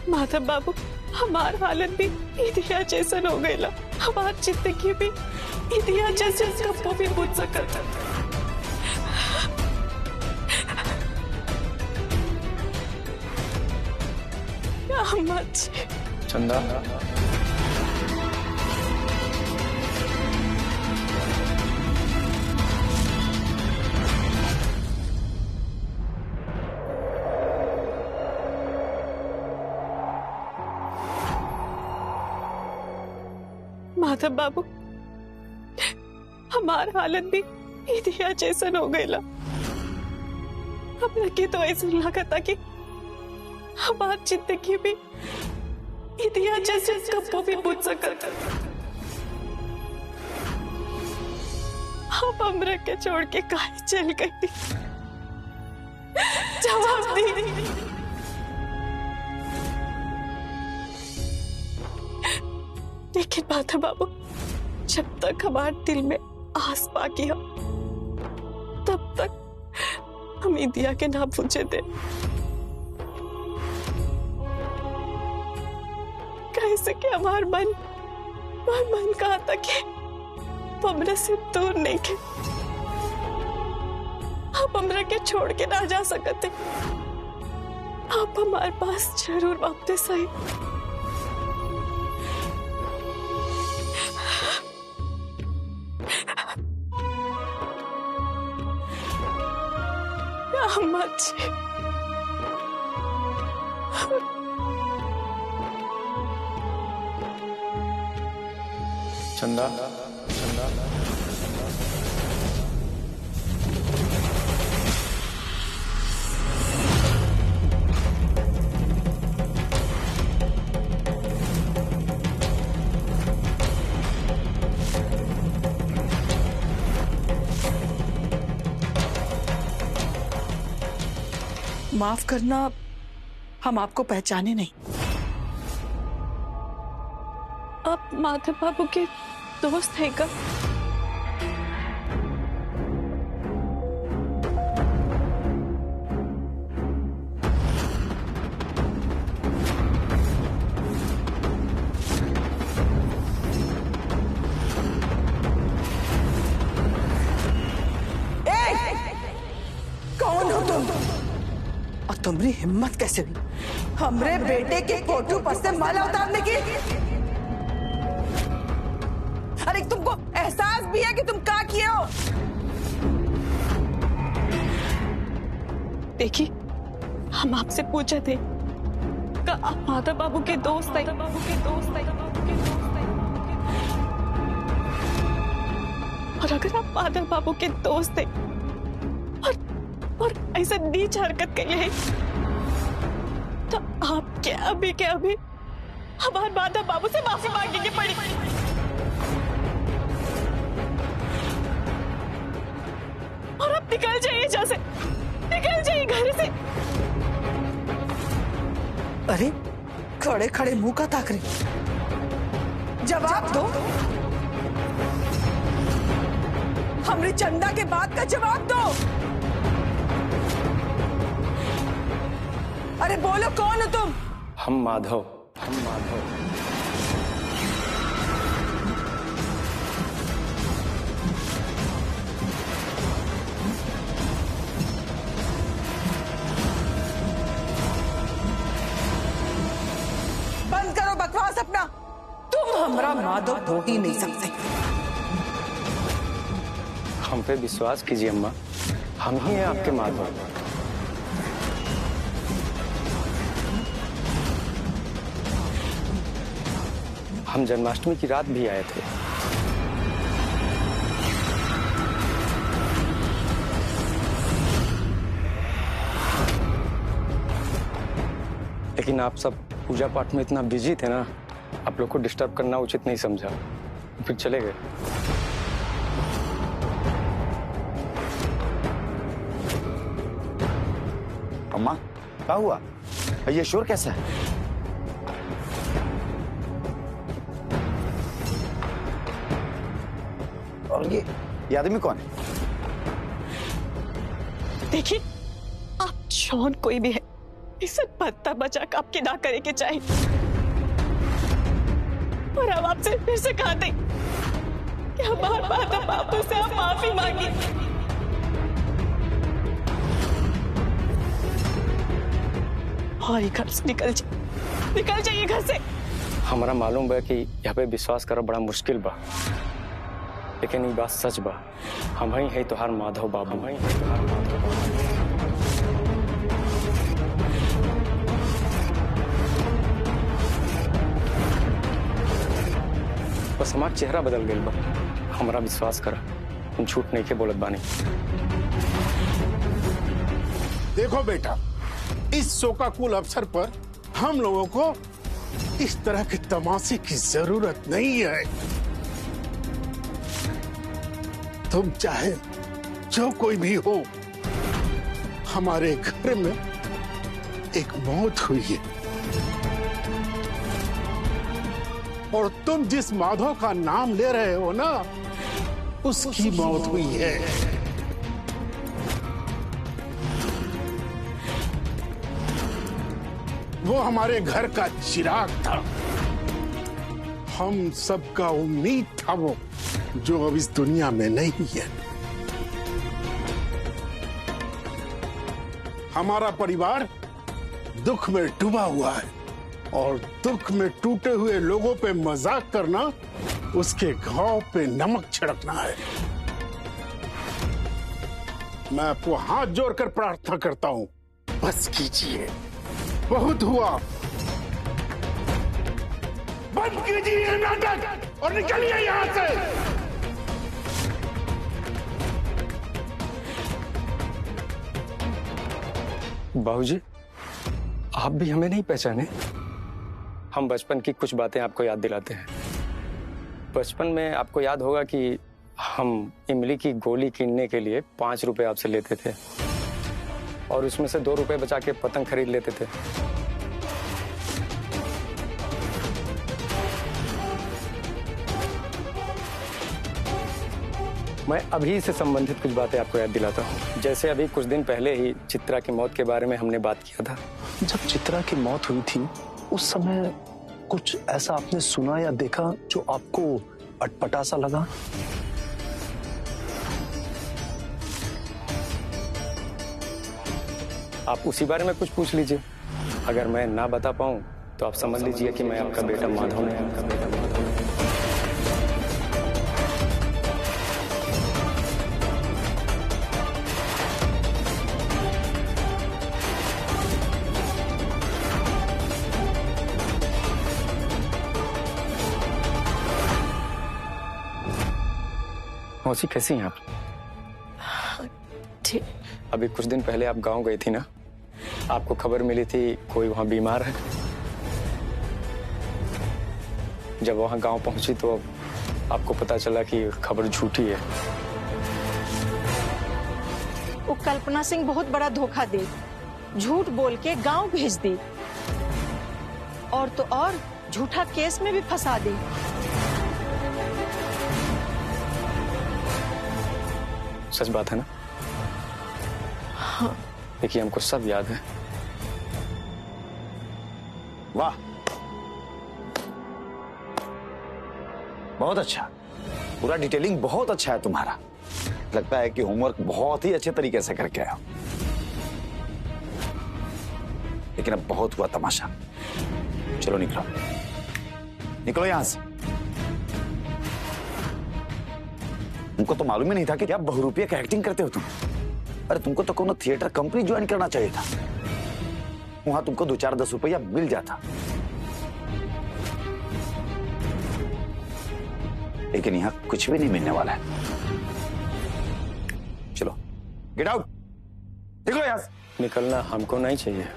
माधव बाबू हमार हालत भी इतिया जैसन हो गईला। हमार जिंदगी भी इतिया जैसे कब्बो भी बुझ सकत। अम्मा जी। चंदा माधव बाबू हमार हालत भी इतिया जैसन हो गईला। हमरा के तो ऐसा लगा था कि हमार जिंदगी भी इतिया जैसे कब्बो भी बुझ सकत। आप हमरा के छोड़ के काहे चल गई? जवाब दी। लेकिन माधव बाबू जब तक हमारे दिल में आस बाकी है तब तक हम इतिया के ना पूछे थे। कैसे कि हमार मन कहा था कि हमरा से दूर नहीं के आप हमरा के छोड़ के ना जा सकते। आप हमारे पास जरूर वापस आए। अम्मा जी चंदा माफ करना, हम आपको पहचाने नहीं। आप माधव बाबू के दोस्त हैं क्या? कौन हो तुम? और तुम्हारी हिम्मत कैसे हुई हमरे बेटे के फोटो पर से माला उतारने की? अरे तुमको एहसास भी है कि तुम क्या किए हो? देखिए हम आपसे पूछे थे कि आप माधव बाबू के दोस्त हैं। और अगर आप माधव बाबू के दोस्त हैं और ऐसा नीच हरकत करी है तो आप क्या अभी हमारे माधव बाबू से माफी मांगने की पड़ी। और आप निकल जाइए जैसे निकल जाइए घर से। अरे खड़े खड़े मुंह का ताक रही, जवाब दो। हमरी चंदा के बात का जवाब दो। अरे बोलो कौन हो तुम? हम माधव। बंद करो बकवास अपना। तुम हमरा माधव हो ही नहीं सकते। हम पे विश्वास कीजिए अम्मा, हम ही हैं आपके माधव। हम जन्माष्टमी की रात भी आए थे। लेकिन आप सब पूजा पाठ में इतना बिजी थे ना, आप लोग को डिस्टर्ब करना उचित नहीं समझा, फिर चले गए। अम्मा क्या हुआ? ये शोर कैसा है? और ये आदमी कौन है? देखिए आप जॉन कोई भी है इसे पत्ता बचा के आपकी ना करे के चाहिए। और अब आपसे फिर से कहा दे कि हमारे माता बापू से आप माफी मांगी। और ये घर से निकल जाइए घर से। हमारा मालूम है कि यहाँ पे विश्वास करो बड़ा मुश्किल बा, लेकिन ये बात सच बा। हम ही है तुहार माधव बाबू। हम ही है तुहार माधव बाबू। बस हमार चेहरा बदल गया बा। हमारा विश्वास करा, हम झूठ नहीं के बोलत बानी। देखो बेटा, इस शोकाकुल अवसर पर हम लोगों को इस तरह के तमाशे की जरूरत नहीं है। तुम चाहे जो कोई भी हो, हमारे घर में एक मौत हुई है और तुम जिस माधव का नाम ले रहे हो ना, उसकी मौत हुई है। वो हमारे घर का चिराग था, हम सबका उम्मीद था वो, जो अब इस दुनिया में नहीं है। हमारा परिवार दुख में डूबा हुआ है और दुख में टूटे हुए लोगों पे मजाक करना उसके घाव पे नमक छिड़कना है। मैं आपको हाथ जोड़कर प्रार्थना करता हूं, बस कीजिए, बहुत हुआ। बंद कीजिए नाटक और निकलिए यहां से। बाबूजी, आप भी हमें नहीं पहचाने? हम बचपन की कुछ बातें आपको याद दिलाते हैं। बचपन में आपको याद होगा कि हम इमली की गोली कीनने के लिए 5 रुपए आपसे लेते थे और उसमें से 2 रुपए बचा के पतंग खरीद लेते थे। मैं अभी से संबंधित कुछ बातें आपको याद दिलाता हूँ। जैसे अभी कुछ दिन पहले ही चित्रा की मौत के बारे में हमने बात किया था। जब चित्रा की मौत हुई थी उस समय कुछ ऐसा आपने सुना या देखा जो आपको अटपटा सा लगा? आप उसी बारे में कुछ पूछ लीजिए। अगर मैं ना बता पाऊं तो आप समझ लीजिए कि मैं आपका बेटा माधव नहीं। आपका बेटा माधव। मौसी, कैसी हैं आप? ठीक। अभी कुछ दिन पहले आप गांव गई थी ना, आपको खबर मिली थी कोई वहां बीमार है। जब वहां गांव पहुंची तो आपको पता चला कि खबर झूठी है। वो कल्पना सिंह बहुत बड़ा धोखा दे, झूठ बोल के गांव भेज दी और तो और झूठा केस में भी फंसा दी। सच बात है ना? हाँ। देखिए, हमको सब याद है। वाह, बहुत अच्छा, पूरा डिटेलिंग बहुत अच्छा है तुम्हारा। लगता है कि होमवर्क बहुत ही अच्छे तरीके से करके आया। लेकिन अब बहुत हुआ तमाशा, चलो निकलो, निकलो यहां से। तुमको तो मालूम ही नहीं था कि क्या बहुरूपिया का एक्टिंग करते हो तुम। अरे तुमको तो कोनो थिएटर कंपनी ज्वाइन करना चाहिए था, वहां तुमको 2-4-10 रुपया मिल जाता। लेकिन यहां कुछ भी नहीं मिलने वाला है। चलो, गेट आउट, निकलो यहां से। निकलना हमको नहीं चाहिए,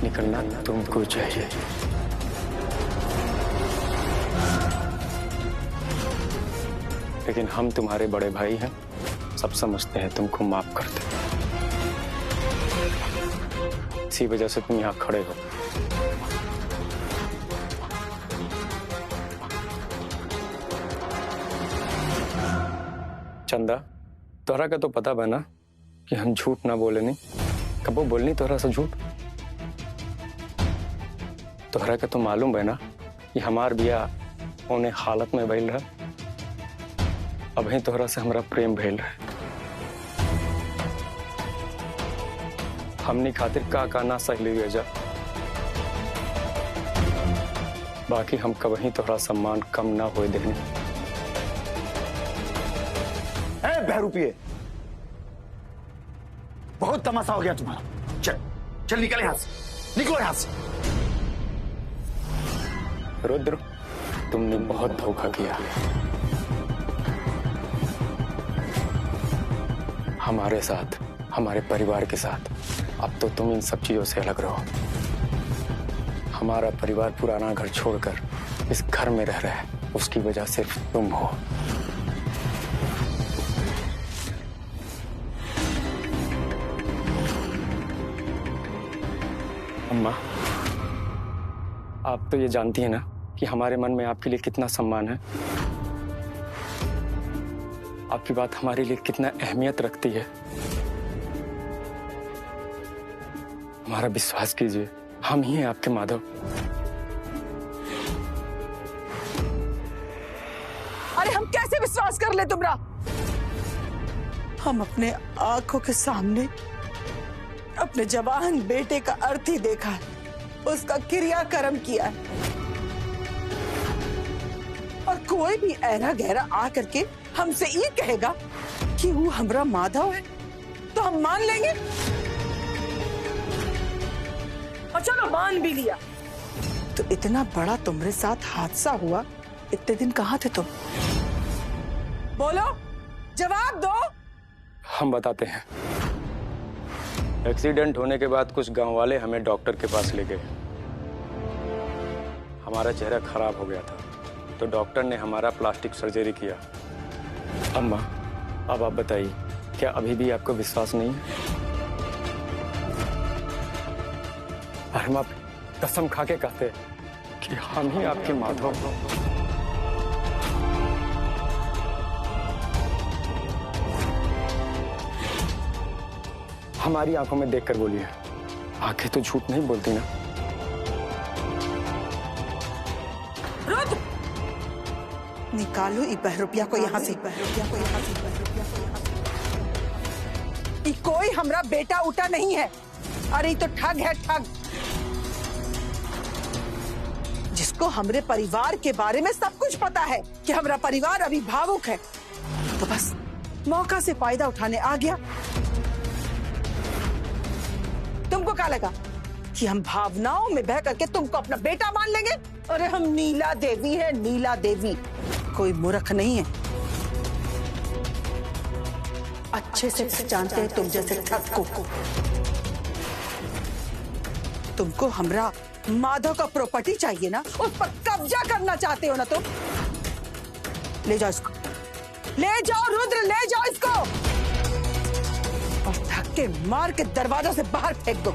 निकलना तुमको चाहिए। लेकिन हम तुम्हारे बड़े भाई हैं, सब समझते हैं, तुमको माफ करते हैं। इसी वजह से तुम यहाँ खड़े हो। चंदा, तोहरा का तो पता बा ना कि हम झूठ ना बोले नहीं, कबो बोलनी तोहरा से झूठ। तोहरा का तो मालूम है ना कि हमार बियाह होने हालत में भइल रहा। अब ही तोहरा से हमरा प्रेम भइल रहा। हमनी खातिर का ना सहली जा, बाकी हम कभी तोहरा सम्मान कम ना होए देनी। बहरूपिए, बहुत तमाशा हो गया तुम्हारा। चल चल निकल यहां से, निकलो यहां से। रुद्र, तुमने बहुत धोखा किया। हमारे साथ, हमारे परिवार के साथ। अब तो तुम इन सब चीजों से अलग रहो। हमारा परिवार पुराना घर छोड़कर इस घर में रह रहा है, उसकी वजह सिर्फ तुम हो। अम्मा, आप तो ये जानती हैं ना कि हमारे मन में आपके लिए कितना सम्मान है। आपकी बात हमारे लिए कितना अहमियत रखती है। हमारा विश्वास कीजिए, हम ही हैं आपके माधव। अरे हम कैसे विश्वास कर ले तुमरा? हम अपने आंखों के सामने अपने जवान बेटे का अर्थी देखा है, उसका क्रियाकर्म किया है, और कोई भी ऐरा गहरा आकर के हमसे ये कहेगा कि वो हमरा माधव है तो हम मान लेंगे। और चलो मान भी लिया, तो इतना बड़ा तुम्हारे साथ हादसा हुआ, इतने दिन कहाँ थे तुम? बोलो, जवाब दो। हम बताते हैं। एक्सीडेंट होने के बाद कुछ गांव वाले हमें डॉक्टर के पास ले गए। हमारा चेहरा खराब हो गया था, तो डॉक्टर ने हमारा प्लास्टिक सर्जरी किया। अम्मा, अब आप बताइए, क्या अभी भी आपको विश्वास नहीं है? और हम आप कसम खा के कहते हैं कि हम ही आपके माधव हैं। हमारी आंखों में देखकर बोलिए, आंखें तो झूठ नहीं बोलती ना। रुद्र, निकालो बहरूपिया को यहाँ से। ये कोई हमरा बेटा उठा नहीं है। अरे ये तो ठग है, ठग, जिसको हमरे परिवार के बारे में सब कुछ पता है कि हमारा परिवार अभी भावुक है, तो बस मौका से फायदा उठाने आ गया। तुमको क्या लगा कि हम भावनाओं में बह करके तुमको अपना बेटा मान लेंगे? अरे हम नीला देवी है, नीला देवी, कोई मूर्ख नहीं है। अच्छे से जानते हैं तुम जैसे ठग को। तुमको हमरा माधव का प्रॉपर्टी चाहिए ना, उस पर कब्जा करना चाहते हो ना तुम? ले जाओ इसको, ले जाओ रुद्र, ले जाओ इसको, और धक्के मार के दरवाजों से बाहर फेंक दो।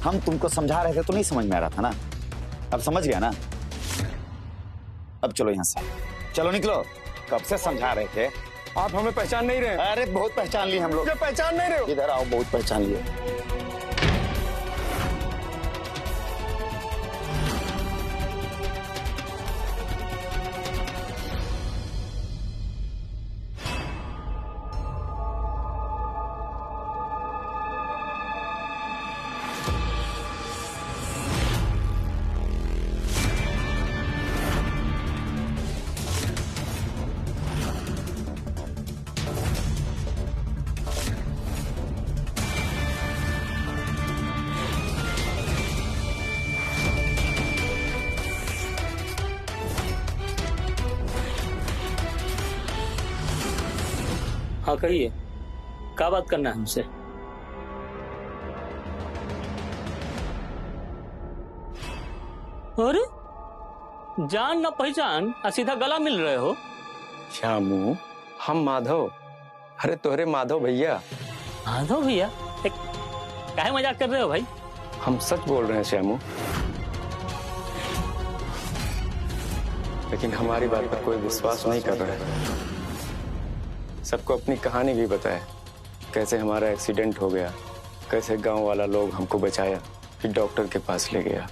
हम तुमको समझा रहे थे तो नहीं समझ में आ रहा था ना, अब समझ गया ना? अब चलो यहां से, चलो निकलो। कब से समझा रहे थे? आप हमें पहचान नहीं रहे? अरे बहुत पहचान लिए हम लोग। पहचान नहीं रहे हो? इधर आओ, बहुत पहचान लिए। हाँ कहिए, क्या बात करना है हमसे? अरे जान ना पहचान और सीधा गला मिल रहे हो। श्यामू, हम माधव। अरे तोहरे माधव भैया। माधव भैया? काहे मजाक कर रहे हो भाई? हम सच बोल रहे हैं श्यामू, लेकिन हमारी बात पर कोई विश्वास नहीं कर रहा है। सबको अपनी कहानी भी बताए, कैसे हमारा एक्सीडेंट हो गया, कैसे गांव वाला लोग हमको बचाया, फिर डॉक्टर के पास ले गया।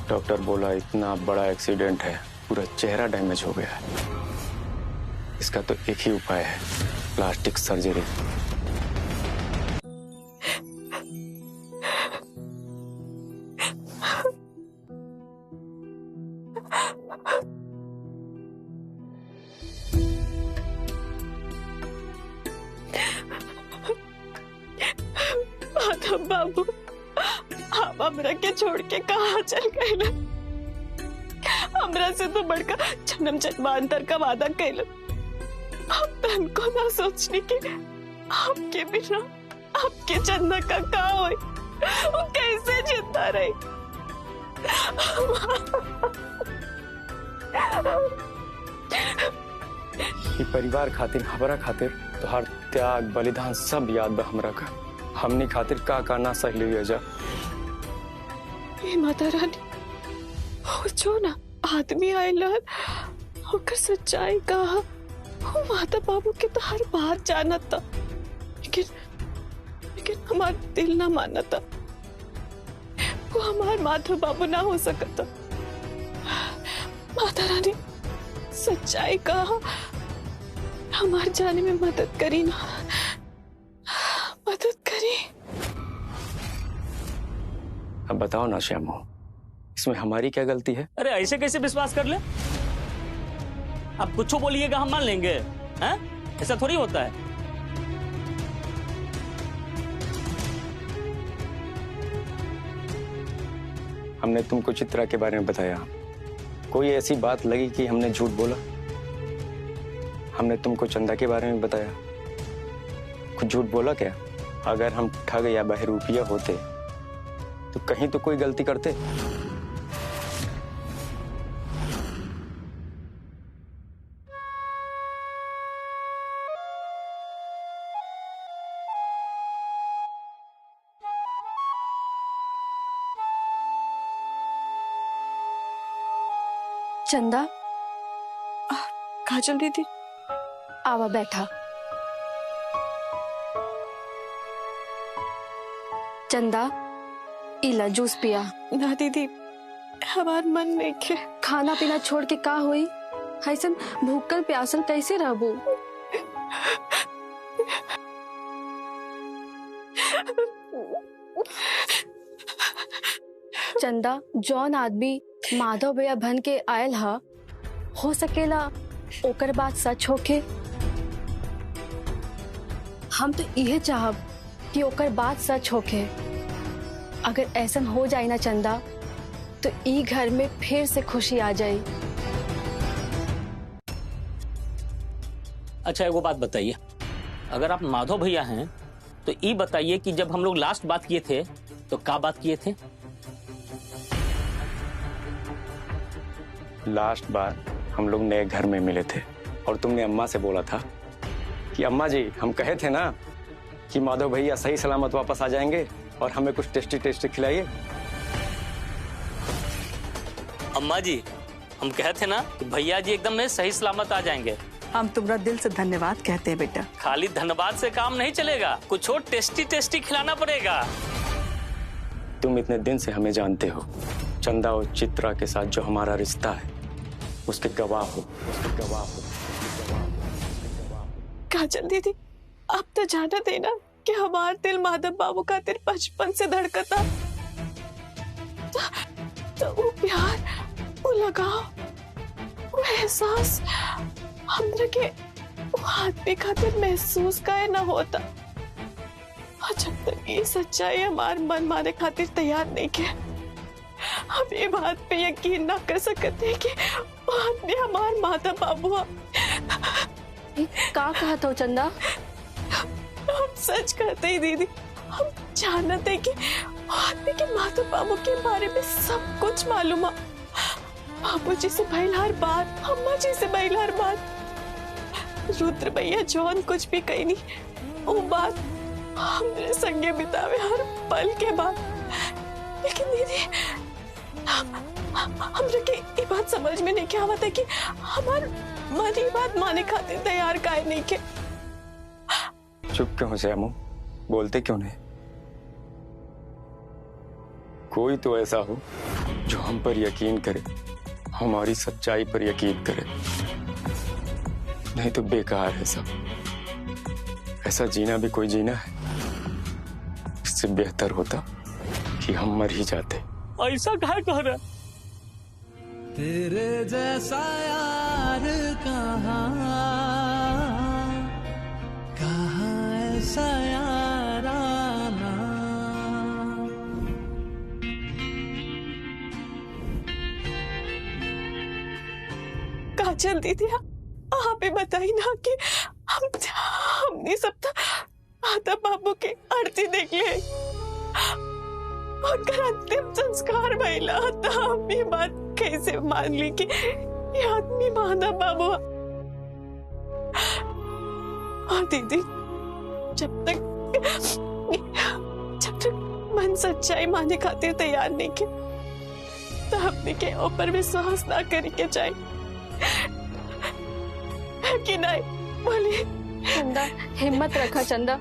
डॉक्टर बोला इतना बड़ा एक्सीडेंट है, पूरा चेहरा डैमेज हो गया है, इसका तो एक ही उपाय है, प्लास्टिक सर्जरी। माधव बाबू, आप हमरा के छोड़ के कहाँ चल गए? हमरा से तो बढ़कर जन्म जन्मांतर का वादा कैल। आप तन को ना सोचने के आपके बिना आपके चंदा का का होए, वो कैसे जिंदा रहे? ये परिवार खातिर, हमारा खातिर तोहार त्याग बलिदान सब याद बा हमरा का। हमनी खातिर का ना सह लिया जा। ये माता रानी, वो जो ना आदमी आयल होकर सच्चाई कहा, वो माता बाबू के तो हर बार जाना था, लेकिन हमारा दिल ना माना था। वो हमार माधव बाबू ना हो सकता। माता रानी, सच्चाई कहा, हमारे जाने में मदद करी ना, मदद करी। अब बताओ ना श्यामो, इसमें हमारी क्या गलती है? अरे ऐसे कैसे विश्वास कर ले? आप कुछ बोलिएगा हम मान लेंगे, हैं? ऐसा थोड़ी होता है। हमने तुमको चित्रा के बारे में बताया, कोई ऐसी बात लगी कि हमने झूठ बोला? हमने तुमको चंदा के बारे में बताया, कुछ झूठ बोला क्या? अगर हम ठग या बहरूपिया होते तो कहीं तो कोई गलती करते। चंदा, काजल दीदी, आवा बैठा। चंदा, इला जूस पिया। ना दीदी, हमार मन नहीं के। खाना पीना छोड़ के का हुई? ऐसन भूखल प्यासल कैसे रहबू? चंदा, जौन आदमी माधव भैया बन के आयल हा, हो सकेला ओकर बात सच होके। हम तो यह चाहब कि ओकर बात सच होके। अगर ऐसा हो जाए ना चंदा, तो ई घर में फिर से खुशी आ जाए। अच्छा, एगो बात बताइए, अगर आप माधव भैया हैं तो ये बताइए कि जब हम लोग लास्ट बात किए थे तो क्या बात किए थे? लास्ट बार हम लोग नए घर में मिले थे और तुमने अम्मा से बोला था कि अम्मा जी, हम कहे थे ना कि माधव भैया सही सलामत वापस आ जाएंगे और हमें कुछ टेस्टी टेस्टी खिलाइए। अम्मा जी, हम कहे थे ना कि भैया जी एकदम में सही सलामत आ जाएंगे। हम तुम्हारा दिल से धन्यवाद कहते हैं बेटा। खाली धन्यवाद से काम नहीं चलेगा, कुछ और टेस्टी टेस्टी खिलाना पड़ेगा। तुम इतने दिन से हमें जानते हो, चंदा और चित्रा के साथ जो हमारा रिश्ता है उसके गवाह हो, उसके गवाह हो। काजल दीदी, आप तो जाना देना कि हमार दिल माधव बाबू का दिल बचपन से धड़कता। तो वो प्यार, वो लगाव, वो एहसास हमरा के वो आदमी खातिर महसूस काहे ना होता। और जब तक ये सच्चाई हमार मन माने खातिर तैयार नहीं के, हम ये बात पे यकीन ना कर सकते कि वो आदमी हमार माधव बाबू। का कहा था चंदा? हम सच कहते ही दीदी, हम जानते हैं कि आदमी के माधव बाबू के बारे में सब कुछ मालूम है। बाबू जी से भइल हर बात, अम्मा जी से भइल हर बात, रुद्र भैया जौन कुछ भी कही नहीं, वो बात हमने संगे बितावे हर पल के बाद। लेकिन दीदी, हमरे के ये बात समझ में नहीं क्या आता कि हमार मन ये बात माने खातिर तैयार काहे नहीं के। चुप क्यों हो श्यामू? बोलते क्यों नहीं? कोई तो ऐसा हो जो हम पर यकीन करे, हमारी सच्चाई पर यकीन करे। नहीं तो बेकार है सब। ऐसा जीना भी कोई जीना है? इससे बेहतर होता कि हम मर ही जाते। ऐसा कहा कह रहा? तेरे जैसा यार कहाँ ऐसा याराना। काजल दीदी, आप ही बताइए ना कि हमने सब तो माता बाबू के आरती देख ले, अगर अंतिम संस्कार महिला तो हम ये बात कैसे मान ली कि ये आदमी माता बाबू। और दीदी, जब तक मन सच्चाई माने खातिर तैयार नहीं के, तो अपने के ऊपर विश्वास ना करके जाए कि नहीं? बोलिए चंदा, हिम्मत रखा चंदा।